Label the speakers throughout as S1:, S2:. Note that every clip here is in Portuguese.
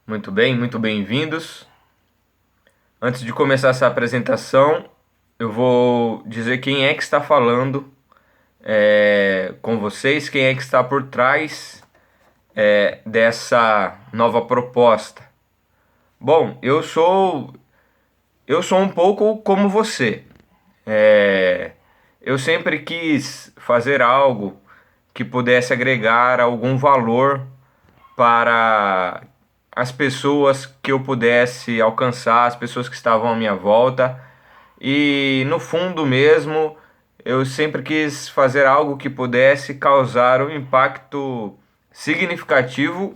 S1: Muito bem, muito bem-vindos. Antes de começar essa apresentação, eu vou dizer quem é que está falando com vocês, quem é que está por trás dessa nova proposta. Bom, eu sou um pouco como você. É, eu sempre quis fazer algo que pudesse agregar algum valor para as pessoas que eu pudesse alcançar, as pessoas que estavam à minha volta. E no fundo mesmo, eu sempre quis fazer algo que pudesse causar um impacto significativo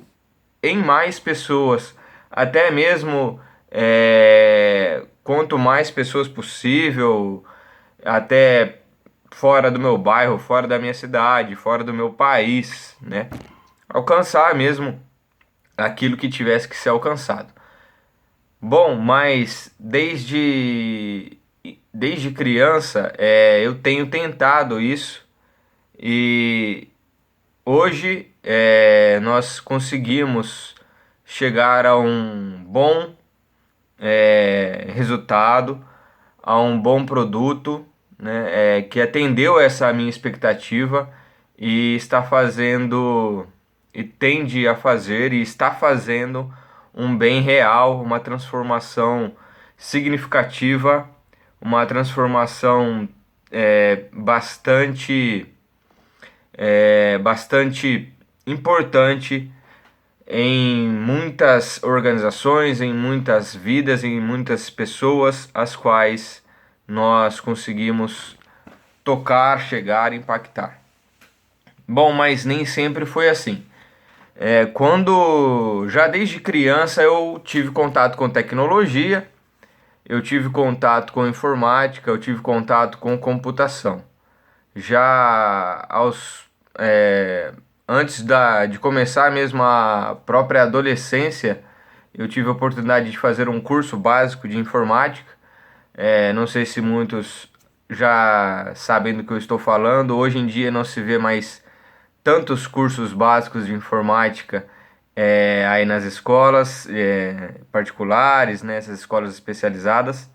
S1: em mais pessoas, até mesmo quanto mais pessoas possível, até fora do meu bairro, fora da minha cidade, fora do meu país, né? Alcançar mesmo aquilo que tivesse que ser alcançado. Bom, mas desde criança eu tenho tentado isso e hoje nós conseguimos chegar a um bom resultado, a um bom produto, né, que atendeu essa minha expectativa e está fazendo e tende a fazer e está fazendo um bem real, uma transformação significativa, uma transformação bastante importante em muitas organizações, em muitas vidas, em muitas pessoas, as quais nós conseguimos tocar, chegar, impactar. Bom, mas nem sempre foi assim. Quando já desde criança eu tive contato com tecnologia, eu tive contato com informática, eu tive contato com computação. Já antes de começar mesmo a própria adolescência, eu tive a oportunidade de fazer um curso básico de informática. Não sei se muitos já sabem do que eu estou falando. Hoje em dia não se vê mais tantos cursos básicos de informática aí nas escolas particulares, né, essas escolas especializadas.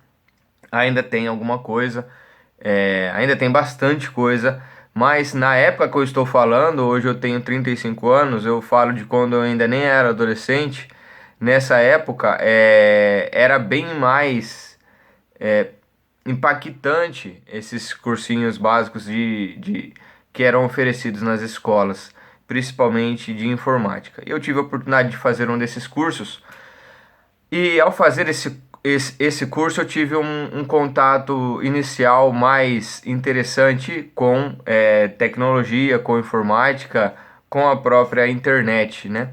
S1: Ainda tem alguma coisa, ainda tem bastante coisa, mas na época que eu estou falando, hoje eu tenho 35 anos, eu falo de quando eu ainda nem era adolescente. Nessa época era bem mais impactante esses cursinhos básicos que eram oferecidos nas escolas, principalmente de informática. Eu tive a oportunidade de fazer um desses cursos e ao fazer esse curso eu tive um contato inicial mais interessante com tecnologia, com informática, com a própria internet, né?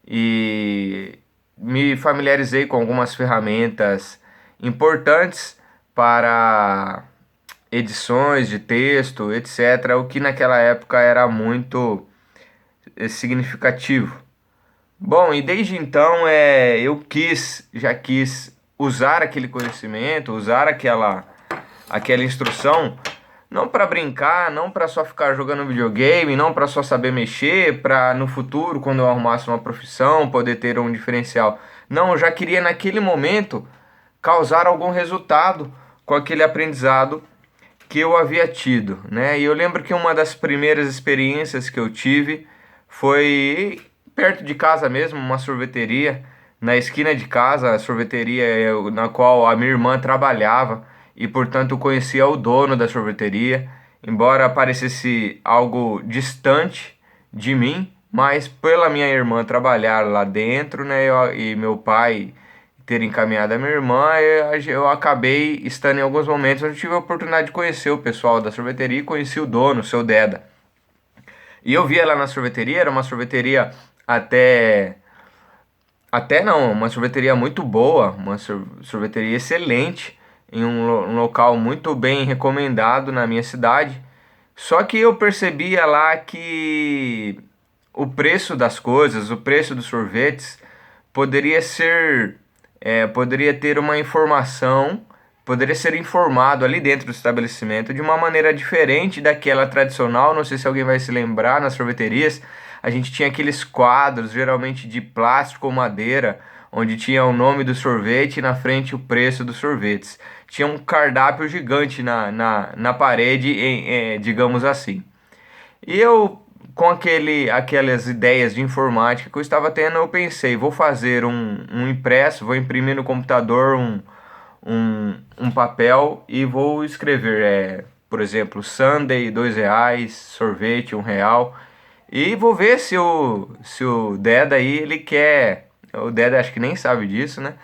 S1: E me familiarizei com algumas ferramentas importantes para edições de texto, etc., o que naquela época era muito significativo. Bom, e desde então já quis usar aquele conhecimento, usar aquela instrução, não para brincar, não para só ficar jogando videogame, não para só saber mexer, para no futuro, quando eu arrumasse uma profissão, poder ter um diferencial. Não, eu já queria naquele momento causar algum resultado com aquele aprendizado que eu havia tido, né? E eu lembro que uma das primeiras experiências que eu tive foi perto de casa mesmo, uma sorveteria, na esquina de casa, a sorveteria na qual a minha irmã trabalhava e, portanto, eu conhecia o dono da sorveteria, embora parecesse algo distante de mim, mas pela minha irmã trabalhar lá dentro, né, e meu pai ter encaminhado a minha irmã, eu acabei estando em alguns momentos onde eu tive a oportunidade de conhecer o pessoal da sorveteria e conheci o dono, o seu Deda. E eu via lá na sorveteria, era uma sorveteria até. Até não, uma sorveteria muito boa, uma sorveteria excelente, em um local muito bem recomendado na minha cidade. Só que eu percebia lá que o preço das coisas, o preço dos sorvetes, poderia ser, poderia ter uma informação, poderia ser informado ali dentro do estabelecimento de uma maneira diferente daquela tradicional. Não sei se alguém vai se lembrar, nas sorveterias, a gente tinha aqueles quadros, geralmente de plástico ou madeira, onde tinha o nome do sorvete e na frente o preço dos sorvetes. Tinha um cardápio gigante na parede, digamos assim. E eu, com aquelas ideias de informática que eu estava tendo, eu pensei, vou fazer um impresso, vou imprimir no computador um papel e vou escrever, por exemplo, sundae, R$ 2, sorvete, R$ 1. E vou ver se o Deda aí, ele quer. O Deda acho que nem sabe disso, né?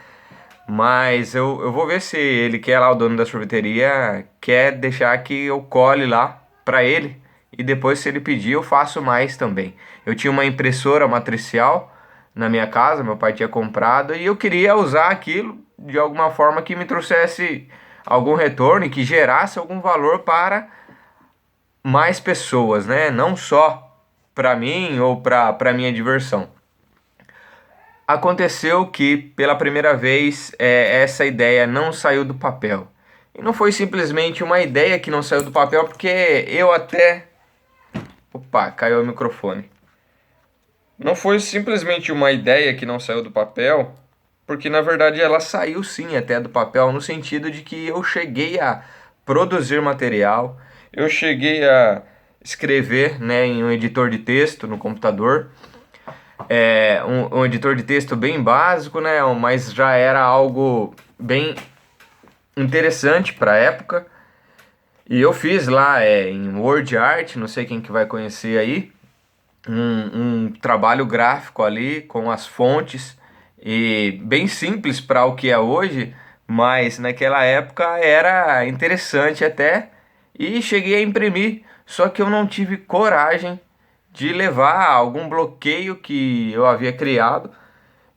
S1: Mas eu vou ver se ele quer lá, o dono da sorveteria, quer deixar que eu cole lá pra ele. E depois, se ele pedir, eu faço mais também. Eu tinha uma impressora matricial na minha casa, meu pai tinha comprado, e eu queria usar aquilo de alguma forma que me trouxesse algum retorno e que gerasse algum valor para mais pessoas, né? Não só para mim ou para minha diversão. Aconteceu que pela primeira vez essa ideia não saiu do papel. E não foi simplesmente uma ideia que não saiu do papel, porque eu até. Opa, caiu o microfone. Não foi simplesmente uma ideia que não saiu do papel, porque na verdade ela saiu sim até do papel, no sentido de que eu cheguei a produzir material, eu cheguei a escrever, né, em um editor de texto no computador, um editor de texto bem básico, né, mas já era algo bem interessante para a época. E eu fiz lá em Word Art, não sei quem que vai conhecer aí, um trabalho gráfico ali com as fontes e bem simples para o que é hoje, mas naquela época era interessante até e cheguei a imprimir, só que eu não tive coragem de levar algum bloqueio que eu havia criado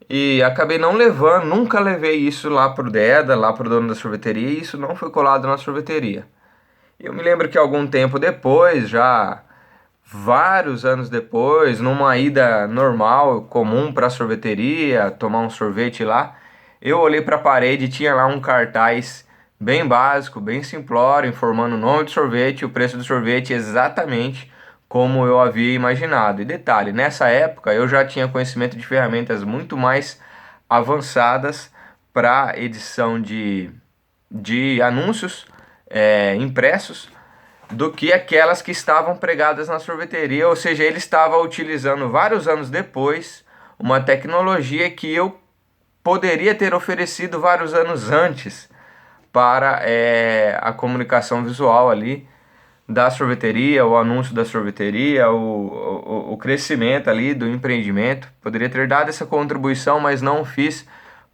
S1: e acabei não levando, nunca levei isso lá pro Deda, lá pro dono da sorveteria, e isso não foi colado na sorveteria. Eu me lembro que algum tempo depois, já vários anos depois, numa ida normal, comum para a sorveteria, tomar um sorvete lá, eu olhei para a parede e tinha lá um cartaz bem básico, bem simplório, informando o nome do sorvete e o preço do sorvete exatamente como eu havia imaginado. E detalhe, nessa época eu já tinha conhecimento de ferramentas muito mais avançadas para edição de anúncios impressos do que aquelas que estavam pregadas na sorveteria, ou seja, ele estava utilizando vários anos depois uma tecnologia que eu poderia ter oferecido vários anos antes para a comunicação visual ali da sorveteria, o anúncio da sorveteria, o crescimento ali do empreendimento. Poderia ter dado essa contribuição, mas não fiz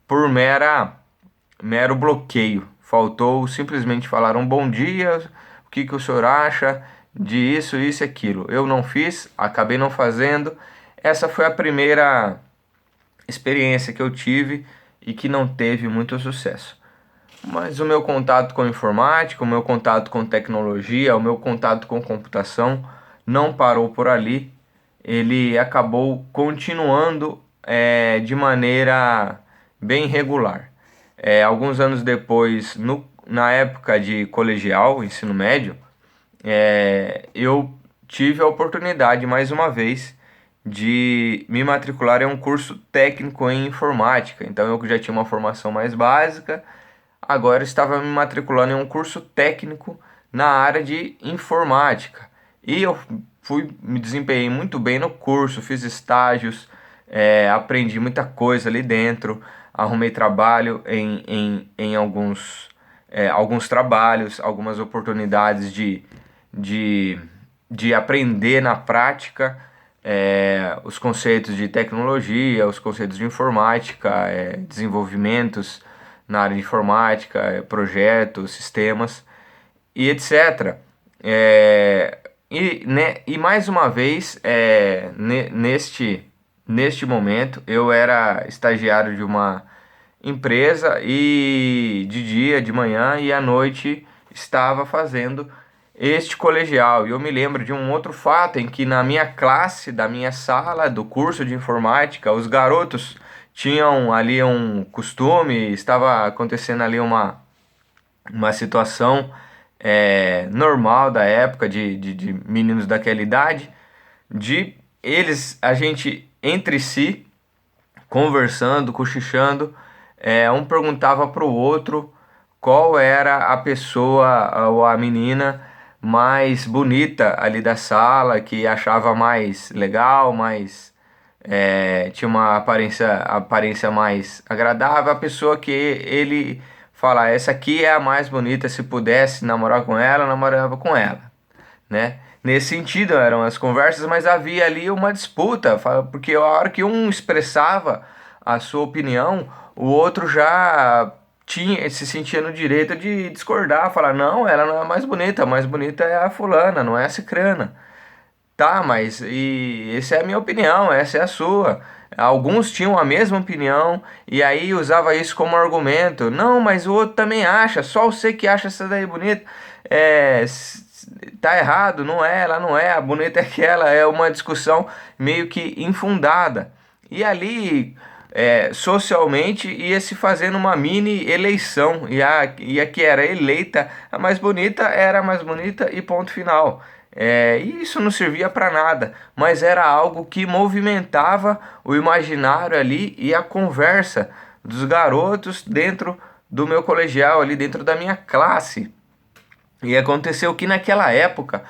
S1: por mero bloqueio. Faltou simplesmente falar um bom dia, o que que o senhor acha de isso, isso e aquilo. Eu não fiz, acabei não fazendo. Essa foi a primeira experiência que eu tive e que não teve muito sucesso. Mas o meu contato com informática, o meu contato com tecnologia, o meu contato com computação não parou por ali. Ele acabou continuando de maneira bem regular. Alguns anos depois, na época de colegial, ensino médio, eu tive a oportunidade, mais uma vez, de me matricular em um curso técnico em informática. Então eu já tinha uma formação mais básica, agora estava me matriculando em um curso técnico na área de informática. E eu me desempenhei muito bem no curso, fiz estágios, aprendi muita coisa ali dentro, arrumei trabalho em alguns trabalhos, algumas oportunidades de aprender na prática os conceitos de tecnologia, os conceitos de informática, desenvolvimentos na área de informática, projetos, sistemas e etc. E mais uma vez, neste momento, eu era estagiário de uma empresa e de dia, de manhã e à noite estava fazendo este colegial. E eu me lembro de um outro fato em que na minha classe, da minha sala, do curso de informática, os garotos tinham ali um costume, estava acontecendo ali uma situação normal da época de meninos daquela idade, de eles, a gente entre si, conversando, cochichando, um perguntava para o outro qual era a pessoa ou a menina mais bonita ali da sala, que achava mais legal, tinha uma aparência mais agradável, a pessoa que ele fala, essa aqui é a mais bonita, se pudesse namorar com ela, eu namorava com ela, né? Nesse sentido eram as conversas, mas havia ali uma disputa, porque a hora que um expressava a sua opinião, o outro já se sentia no direito de discordar, falar, não, ela não é a mais bonita é a fulana, não é a cicrana. Tá, mas essa é a minha opinião, essa é a sua. Alguns tinham a mesma opinião e aí usava isso como argumento. Não, mas o outro também acha, só você que acha essa daí bonita. Tá errado, não é, ela não é, a bonita é aquela, é uma discussão meio que infundada. E ali, socialmente, ia se fazendo uma mini eleição, e a que era eleita, a mais bonita era a mais bonita e ponto final. E isso não servia para nada, mas era algo que movimentava o imaginário ali e a conversa dos garotos dentro do meu colegial, ali dentro da minha classe. E aconteceu que naquela época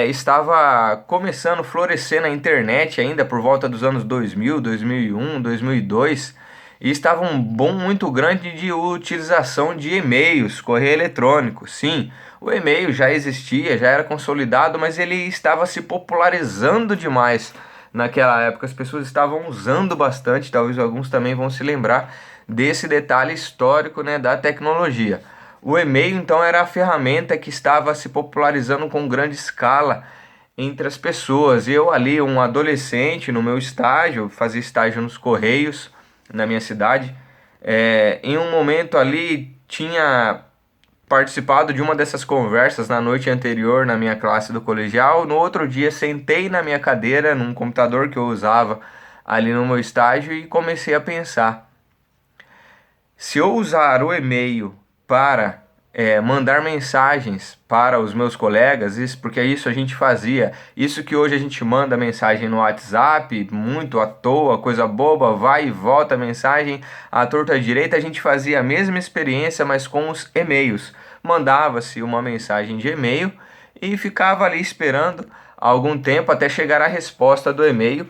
S1: estava começando a florescer na internet ainda por volta dos anos 2000, 2001, 2002, e estava um boom muito grande de utilização de e-mails, correio eletrônico. Sim, o e-mail já existia, já era consolidado, mas ele estava se popularizando demais naquela época. As pessoas estavam usando bastante, talvez alguns também vão se lembrar desse detalhe histórico, né, da tecnologia. O e-mail, então, era a ferramenta que estava se popularizando com grande escala entre as pessoas. Eu ali, um adolescente, no meu estágio, fazia estágio nos Correios, na minha cidade, em um momento ali, tinha participado de uma dessas conversas na noite anterior na minha classe do colegial. No outro dia, sentei na minha cadeira, num computador que eu usava ali no meu estágio e comecei a pensar. Se eu usar o e-mail para mandar mensagens para os meus colegas, porque isso a gente fazia, isso que hoje a gente manda mensagem no WhatsApp, muito à toa, coisa boba, vai e volta a mensagem à torta à direita, a gente fazia a mesma experiência, mas com os e-mails. Mandava-se uma mensagem de e-mail e ficava ali esperando algum tempo até chegar a resposta do e-mail.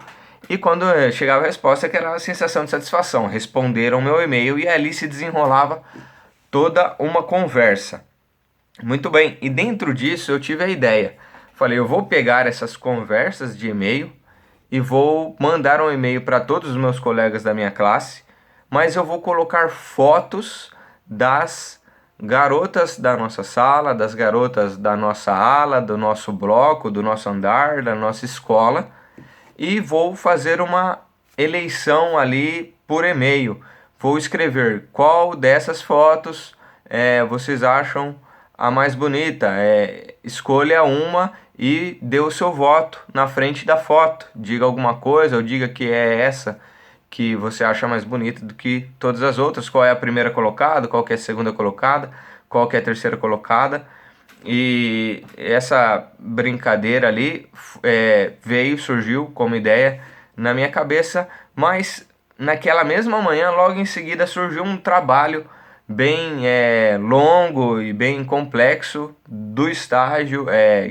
S1: E quando chegava a resposta, que era a sensação de satisfação. Responderam o meu e-mail e ali se desenrolava toda uma conversa. Muito bem, e dentro disso eu tive a ideia. Falei, eu vou pegar essas conversas de e-mail e vou mandar um e-mail para todos os meus colegas da minha classe, mas eu vou colocar fotos das garotas da nossa sala, das garotas da nossa ala, do nosso bloco, do nosso andar, da nossa escola, e vou fazer uma eleição ali por e-mail. Vou escrever qual dessas fotos vocês acham a mais bonita. Escolha uma e dê o seu voto na frente da foto. Diga alguma coisa ou diga que é essa que você acha mais bonita do que todas as outras. Qual é a primeira colocada, qual que é a segunda colocada, qual que é a terceira colocada. E essa brincadeira ali surgiu como ideia na minha cabeça, mas naquela mesma manhã, logo em seguida, surgiu um trabalho bem longo e bem complexo do estágio,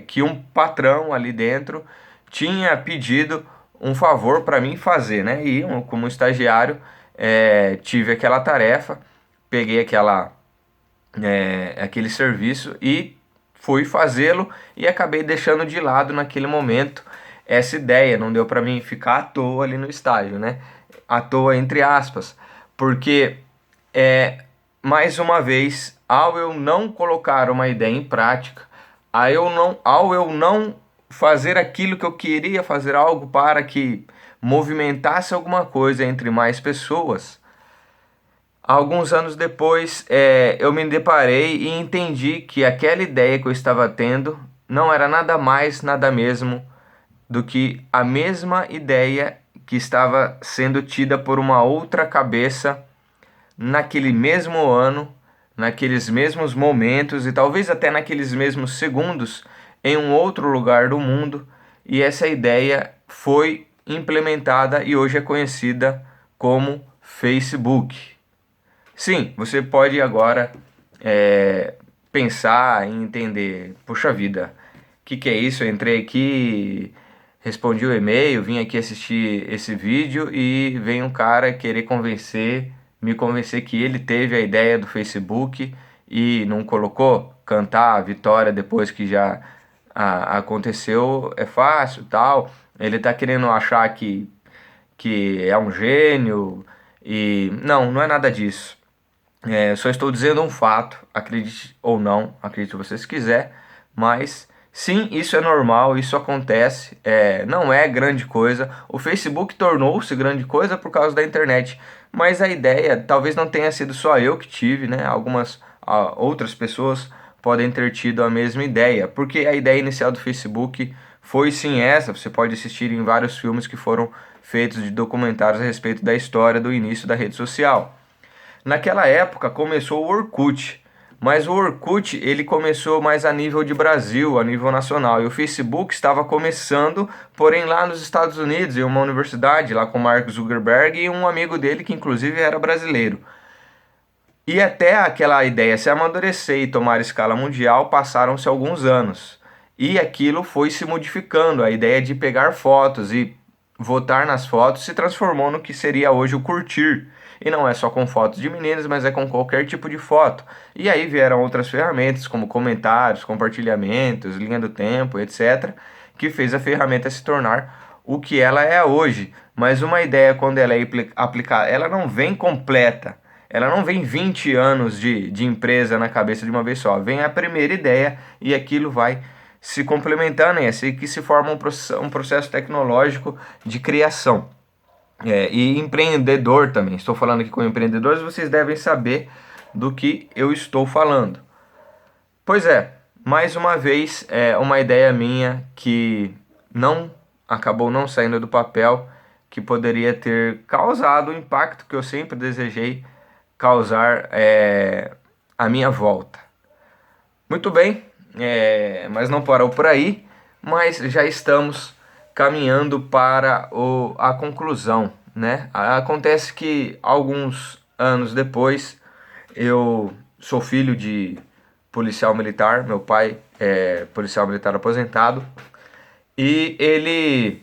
S1: que um patrão ali dentro tinha pedido um favor para mim fazer, né? E eu, como estagiário, tive aquela tarefa, peguei aquele serviço e fui fazê-lo e acabei deixando de lado naquele momento essa ideia. Não deu para mim ficar à toa ali no estágio, né? À toa entre aspas, porque mais uma vez, ao eu não colocar uma ideia em prática, ao eu não fazer aquilo que eu queria fazer, algo para que movimentasse alguma coisa entre mais pessoas, alguns anos depois, eu me deparei e entendi que aquela ideia que eu estava tendo não era nada mais, nada mesmo do que a mesma ideia que estava sendo tida por uma outra cabeça naquele mesmo ano, naqueles mesmos momentos e talvez até naqueles mesmos segundos em um outro lugar do mundo, e essa ideia foi implementada e hoje é conhecida como Facebook. Sim, você pode agora pensar e entender, puxa vida, o que é isso? Eu entrei aqui, respondi o e-mail, vim aqui assistir esse vídeo e vem um cara querer me convencer que ele teve a ideia do Facebook e não colocou cantar a vitória depois que já aconteceu, é fácil, tal. Ele tá querendo achar que é um gênio e não é nada disso. Só estou dizendo um fato, acredite ou não, acredite você se quiser, mas sim, isso é normal, isso acontece, não é grande coisa. O Facebook tornou-se grande coisa por causa da internet, mas a ideia talvez não tenha sido só eu que tive, né? Algumas outras pessoas podem ter tido a mesma ideia, porque a ideia inicial do Facebook foi sim essa. Você pode assistir em vários filmes que foram feitos de documentários a respeito da história do início da rede social. Naquela época começou o Orkut, mas o Orkut ele começou mais a nível de Brasil, a nível nacional, e o Facebook estava começando, porém lá nos Estados Unidos, em uma universidade, lá com Mark Zuckerberg e um amigo dele que inclusive era brasileiro. E até aquela ideia se amadurecer e tomar escala mundial, passaram-se alguns anos. E aquilo foi se modificando, a ideia de pegar fotos e votar nas fotos se transformou no que seria hoje o curtir. E não é só com fotos de meninas, mas é com qualquer tipo de foto. E aí vieram outras ferramentas, como comentários, compartilhamentos, linha do tempo, etc., que fez a ferramenta se tornar o que ela é hoje. Mas uma ideia, quando ela é aplicada, ela não vem completa. Ela não vem 20 anos de empresa na cabeça de uma vez só. Vem a primeira ideia e aquilo vai se complementando, e é assim que se forma um processo tecnológico de criação. E empreendedor também. Estou falando aqui com empreendedores, vocês devem saber do que eu estou falando. Pois é, mais uma vez, uma ideia minha que não acabou não saindo do papel, que poderia ter causado o impacto que eu sempre desejei causar à minha volta. Muito bem, mas não parou por aí, mas já estamos caminhando para a conclusão, né? Acontece que alguns anos depois, eu sou filho de policial militar, meu pai é policial militar aposentado, e ele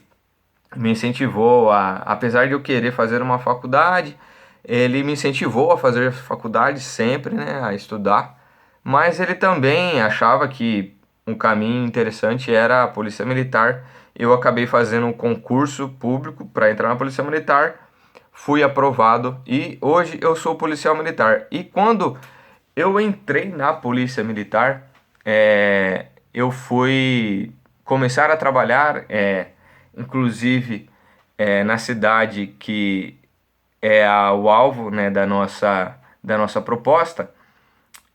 S1: me incentivou apesar de eu querer fazer uma faculdade, ele me incentivou a fazer faculdade sempre, né, a estudar, mas ele também achava que um caminho interessante era a Polícia Militar. Eu acabei fazendo um concurso público para entrar na Polícia Militar, fui aprovado e hoje eu sou policial militar. E quando eu entrei na Polícia Militar, eu fui começar a trabalhar, inclusive na cidade que é o alvo, né, da nossa proposta.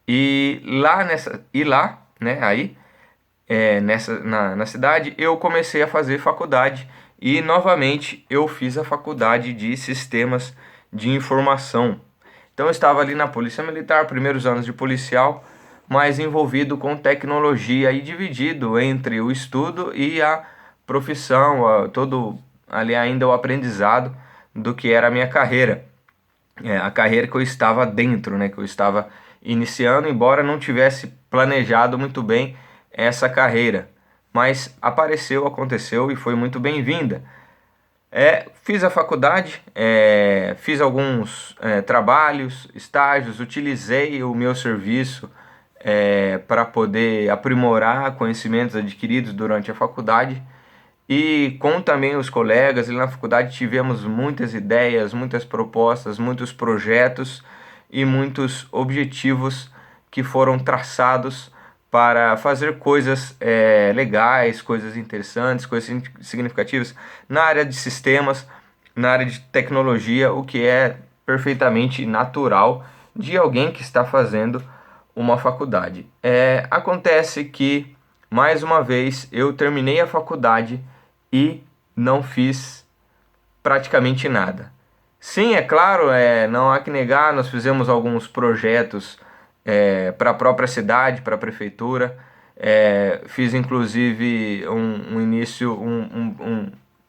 S1: E lá, né, aí na cidade eu comecei a fazer faculdade e novamente eu fiz a faculdade de sistemas de informação. Então eu estava ali na Polícia Militar, primeiros anos de policial, mas envolvido com tecnologia e dividido entre o estudo e a profissão, todo ali ainda o aprendizado do que era a minha carreira. A carreira que eu estava dentro, né, que eu estava iniciando, embora não tivesse planejado muito bem essa carreira. Mas apareceu, aconteceu e foi muito bem-vinda. Fiz a faculdade, fiz alguns trabalhos, estágios, utilizei o meu serviço para poder aprimorar conhecimentos adquiridos durante a faculdade. E com também os colegas ali na faculdade tivemos muitas ideias, muitas propostas, muitos projetos e muitos objetivos que foram traçados para fazer coisas legais, coisas interessantes, coisas significativas na área de sistemas, na área de tecnologia, o que é perfeitamente natural de alguém que está fazendo uma faculdade. Acontece que, mais uma vez, eu terminei a faculdade e não fiz praticamente nada. Sim, é claro, não há que negar, nós fizemos alguns projetos para a própria cidade, para a prefeitura. Fiz inclusive um início,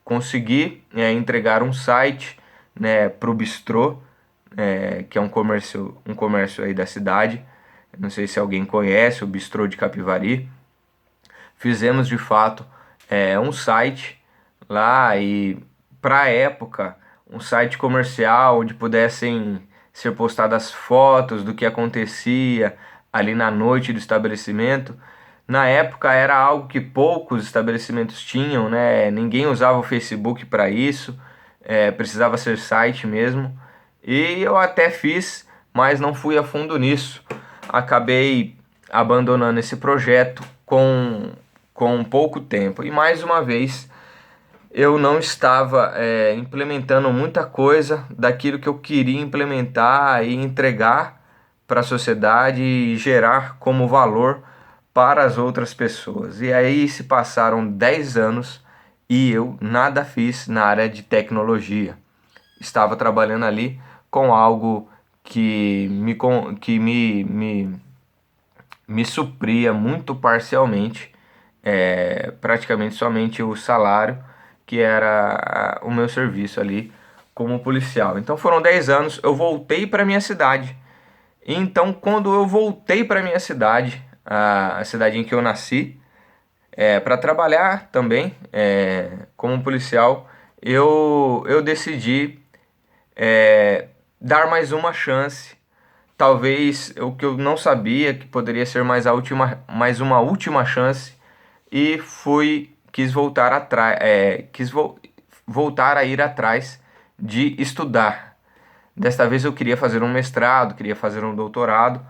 S1: consegui entregar um site, né, para o Bistrô, que é um comércio aí da cidade. Não sei se alguém conhece o Bistrô de Capivari. Fizemos de fato um site lá e para a época um site comercial onde pudessem ser postadas fotos do que acontecia ali na noite do estabelecimento. Na época era algo que poucos estabelecimentos tinham, né? Ninguém usava o Facebook para isso, precisava ser site mesmo. E eu até fiz, mas não fui a fundo nisso. Acabei abandonando esse projeto com pouco tempo. E mais uma vez eu não estava implementando muita coisa daquilo que eu queria implementar e entregar para a sociedade e gerar como valor para as outras pessoas. E aí se passaram 10 anos e eu nada fiz na área de tecnologia. Estava trabalhando ali com algo que me supria muito parcialmente, praticamente somente o salário, que era o meu serviço ali como policial. Então foram 10 anos, eu voltei para minha cidade. E então, quando eu voltei para minha cidade, a cidade em que eu nasci, para trabalhar também como policial, eu decidi dar mais uma chance. Talvez o que eu não sabia que poderia ser mais uma última chance e quis voltar atrás, voltar a ir atrás de estudar. Desta vez eu queria fazer um mestrado, queria fazer um doutorado,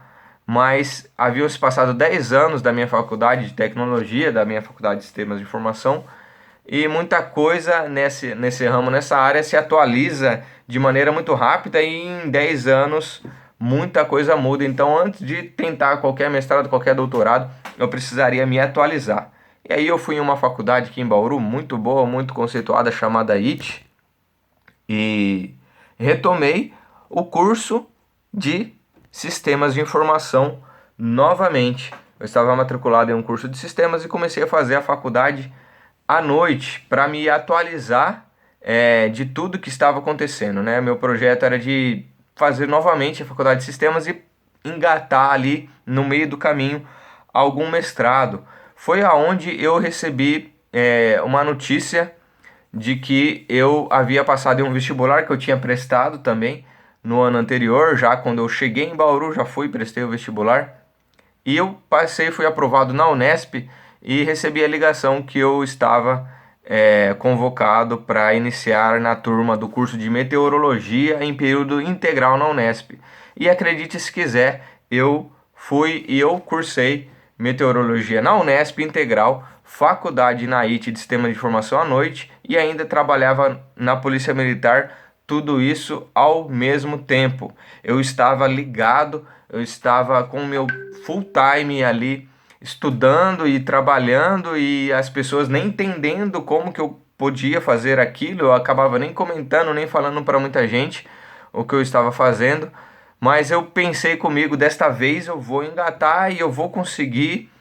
S1: mas haviam se passado 10 anos da minha faculdade de tecnologia, da minha faculdade de sistemas de informação, e muita coisa nesse ramo, nessa área, se atualiza de maneira muito rápida e em 10 anos muita coisa muda. Então, antes de tentar qualquer mestrado, qualquer doutorado, eu precisaria me atualizar. E aí eu fui em uma faculdade aqui em Bauru, muito boa, muito conceituada, chamada IT, e retomei o curso de sistemas de informação novamente. Eu estava matriculado em um curso de sistemas e comecei a fazer a faculdade à noite para me atualizar de tudo que estava acontecendo, né? Meu projeto era de fazer novamente a faculdade de sistemas e engatar ali no meio do caminho algum mestrado. Foi aonde eu recebi uma notícia de que eu havia passado em um vestibular que eu tinha prestado também no ano anterior, já quando eu cheguei em Bauru, já fui, prestei o vestibular. E eu passei, fui aprovado na Unesp e recebi a ligação que eu estava convocado para iniciar na turma do curso de meteorologia em período integral na Unesp. E acredite se quiser, eu fui e eu cursei meteorologia na Unesp integral, faculdade na IT de Sistema de Informação à noite e ainda trabalhava na Polícia Militar, tudo isso ao mesmo tempo. Eu estava ligado, eu estava com o meu full time ali estudando e trabalhando e as pessoas nem entendendo como que eu podia fazer aquilo, eu acabava nem comentando, nem falando para muita gente o que eu estava fazendo, mas eu pensei comigo, desta vez eu vou engatar e eu vou conseguir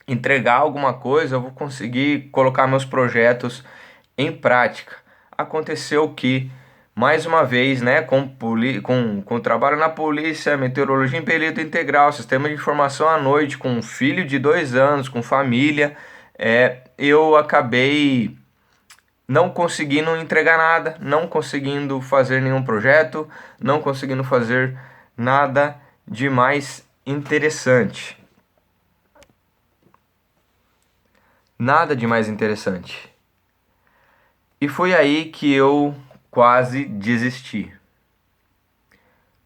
S1: entregar alguma coisa, eu vou conseguir colocar meus projetos em prática. Aconteceu que, mais uma vez, né, com trabalho na polícia, meteorologia em período integral, sistema de informação à noite, com um filho de 2 anos, com família, eu acabei não conseguindo entregar nada, não conseguindo fazer nenhum projeto, não conseguindo fazer nada de mais interessante. Nada de mais interessante. E foi aí que eu quase desisti.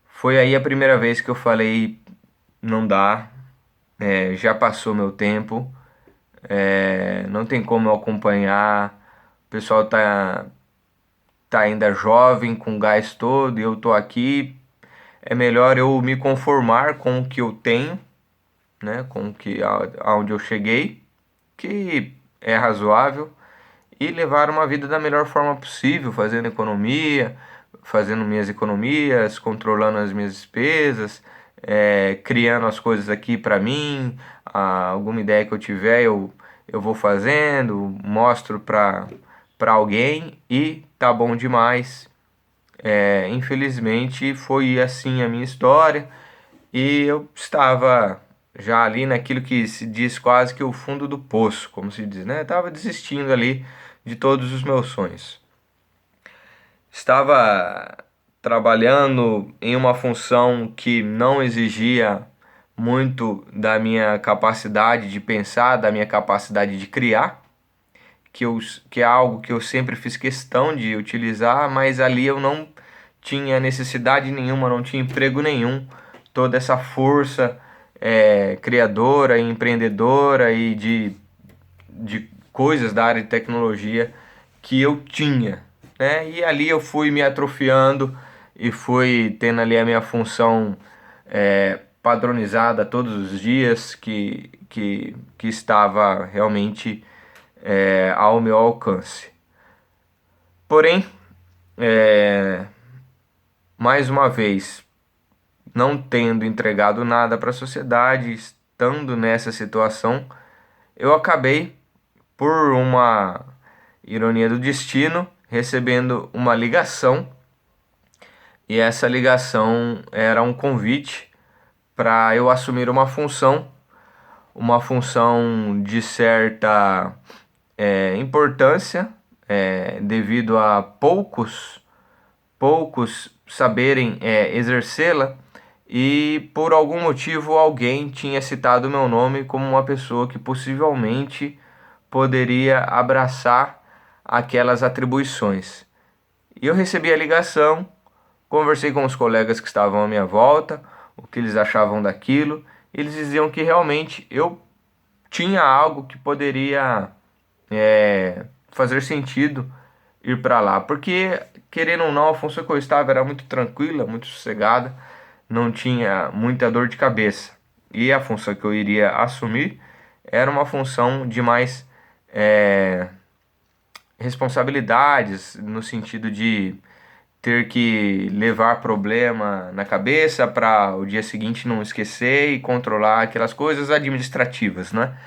S1: Foi aí a primeira vez que eu falei, não dá, já passou meu tempo, não tem como eu acompanhar, o pessoal tá ainda jovem, com gás todo, e eu tô aqui, é melhor eu me conformar com o que eu tenho, né, com o que aonde eu cheguei, que é razoável, e levar uma vida da melhor forma possível, fazendo economia, fazendo minhas economias, controlando as minhas despesas, criando as coisas aqui para mim, alguma ideia que eu tiver eu vou fazendo, mostro para alguém e tá bom demais. Infelizmente foi assim a minha história e eu estava já ali naquilo que se diz quase que o fundo do poço, como se diz, né? Estava desistindo ali de todos os meus sonhos. Estava trabalhando em uma função que não exigia muito da minha capacidade de pensar, da minha capacidade de criar, que é algo que eu sempre fiz questão de utilizar, mas ali eu não tinha necessidade nenhuma, não tinha emprego nenhum. Toda essa força criadora, empreendedora e de coisas da área de tecnologia que eu tinha, né? E ali eu fui me atrofiando e fui tendo ali a minha função padronizada todos os dias, que estava realmente ao meu alcance. Porém, mais uma vez, não tendo entregado nada para a sociedade, estando nessa situação, eu acabei, por uma ironia do destino, recebendo uma ligação, e essa ligação era um convite para eu assumir uma função de certa importância, devido a poucos saberem exercê-la, e por algum motivo alguém tinha citado meu nome como uma pessoa que possivelmente poderia abraçar aquelas atribuições. E eu recebi a ligação, conversei com os colegas que estavam à minha volta, o que eles achavam daquilo. Eles diziam que realmente eu tinha algo que poderia fazer sentido ir para lá, porque querendo ou não, a função que eu estava era muito tranquila, muito sossegada, não tinha muita dor de cabeça. E a função que eu iria assumir era uma função de mais responsabilidades, no sentido de ter que levar problema na cabeça para o dia seguinte não esquecer e controlar aquelas coisas administrativas, né?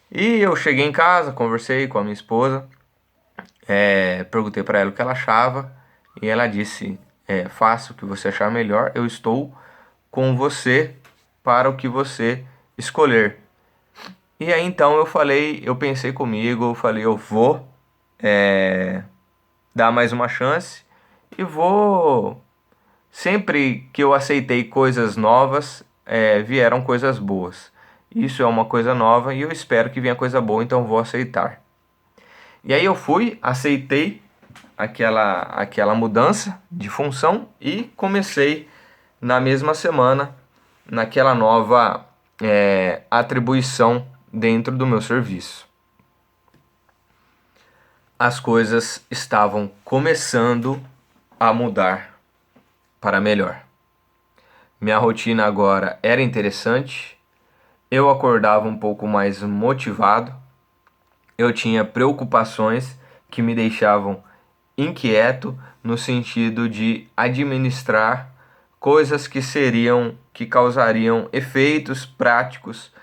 S1: E eu cheguei em casa, conversei com a minha esposa, perguntei para ela o que ela achava e ela disse: faça o que você achar melhor, eu estou com você para o que você escolher. E aí então eu pensei comigo, eu falei, eu vou dar mais uma chance e vou. Sempre que eu aceitei coisas novas, vieram coisas boas. Isso é uma coisa nova e eu espero que venha coisa boa, então vou aceitar. E aí eu fui, aceitei aquela mudança de função e comecei na mesma semana naquela nova atribuição dentro do meu serviço. As coisas estavam começando a mudar para melhor. Minha rotina agora era interessante, eu acordava um pouco mais motivado, eu tinha preocupações que me deixavam inquieto no sentido de administrar coisas que causariam efeitos práticos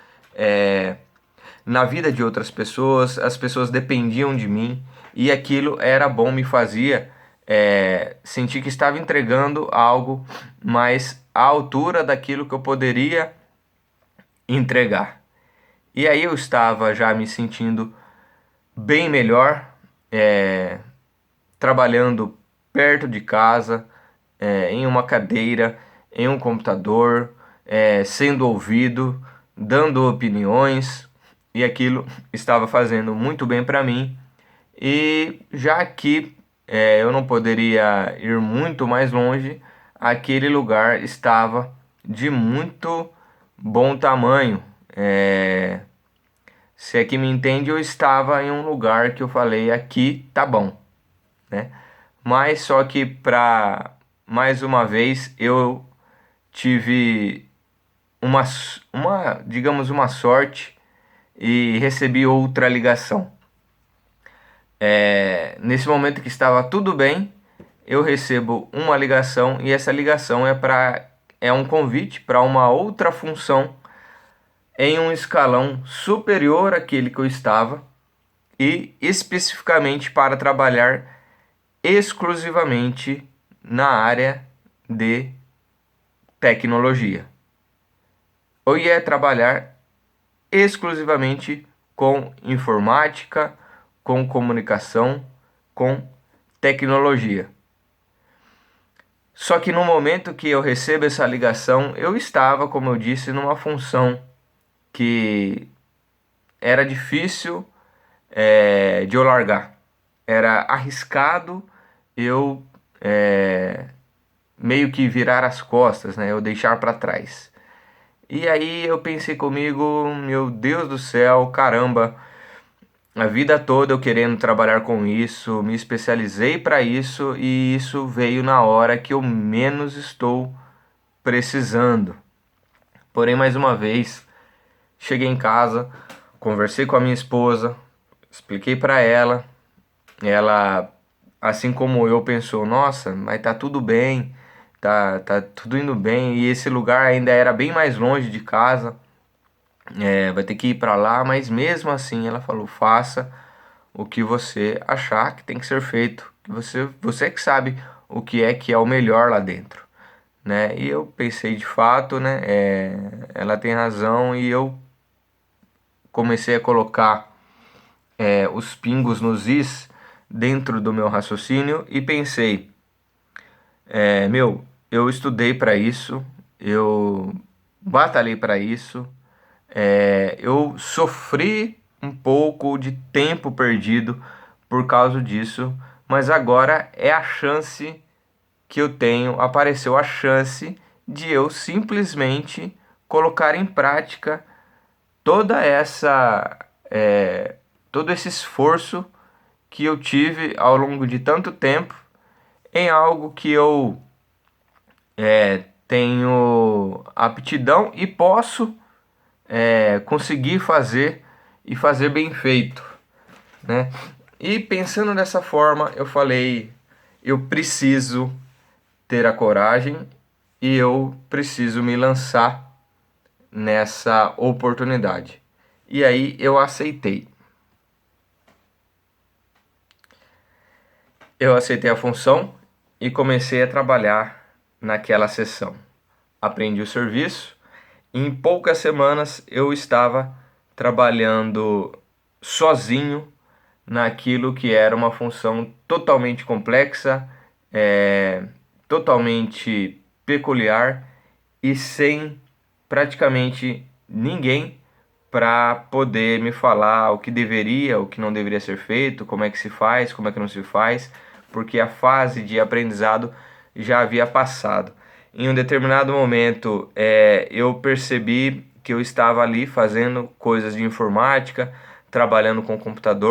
S1: na vida de outras pessoas. As pessoas dependiam de mim e aquilo era bom, me fazia sentir que estava entregando algo mais à altura daquilo que eu poderia entregar. E aí eu estava já me sentindo bem melhor, trabalhando perto de casa, em uma cadeira, em um computador, sendo ouvido, dando opiniões, e aquilo estava fazendo muito bem para mim. E já que eu não poderia ir muito mais longe, aquele lugar estava de muito bom tamanho. Se é que me entende, eu estava em um lugar que eu falei, aqui tá bom, né? Mas só que para mais uma vez eu tive digamos, uma sorte e recebi outra ligação. Nesse momento que estava tudo bem, eu recebo uma ligação e essa ligação é um convite para uma outra função em um escalão superior àquele que eu estava e especificamente para trabalhar exclusivamente na área de tecnologia. Eu ia trabalhar exclusivamente com informática, com comunicação, com tecnologia. Só que no momento que eu recebo essa ligação, eu estava, como eu disse, numa função que era difícil de eu largar. Era arriscado eu meio que virar as costas, né? Eu deixar para trás. E aí eu pensei comigo, meu Deus do céu, caramba, a vida toda eu querendo trabalhar com isso, me especializei para isso e isso veio na hora que eu menos estou precisando. Porém, mais uma vez, cheguei em casa, conversei com a minha esposa, expliquei para ela, assim como eu, pensou: nossa, mas tá tudo bem, tá tudo indo bem, e esse lugar ainda era bem mais longe de casa, vai ter que ir para lá, mas mesmo assim ela falou: faça o que você achar que tem que ser feito, que você que sabe o que é o melhor lá dentro, né? E eu pensei, de fato, né, ela tem razão, e eu comecei a colocar os pingos nos is dentro do meu raciocínio e pensei: eu estudei para isso, eu batalhei para isso, eu sofri um pouco de tempo perdido por causa disso, mas agora é a chance que eu tenho, apareceu a chance de eu simplesmente colocar em prática toda essa, todo esse esforço que eu tive ao longo de tanto tempo em algo que eu tenho aptidão e posso conseguir fazer e fazer bem feito, né? E pensando dessa forma, eu falei: eu preciso ter a coragem e eu preciso me lançar nessa oportunidade. E aí eu aceitei. Eu aceitei a função e comecei a trabalhar naquela sessão. Aprendi o serviço e em poucas semanas eu estava trabalhando sozinho naquilo que era uma função totalmente complexa, totalmente peculiar e sem praticamente ninguém para poder me falar o que deveria, o que não deveria ser feito, como é que se faz, como é que não se faz, porque a fase de aprendizado já havia passado. Em um determinado momento, eu percebi que eu estava ali fazendo coisas de informática, trabalhando com computador.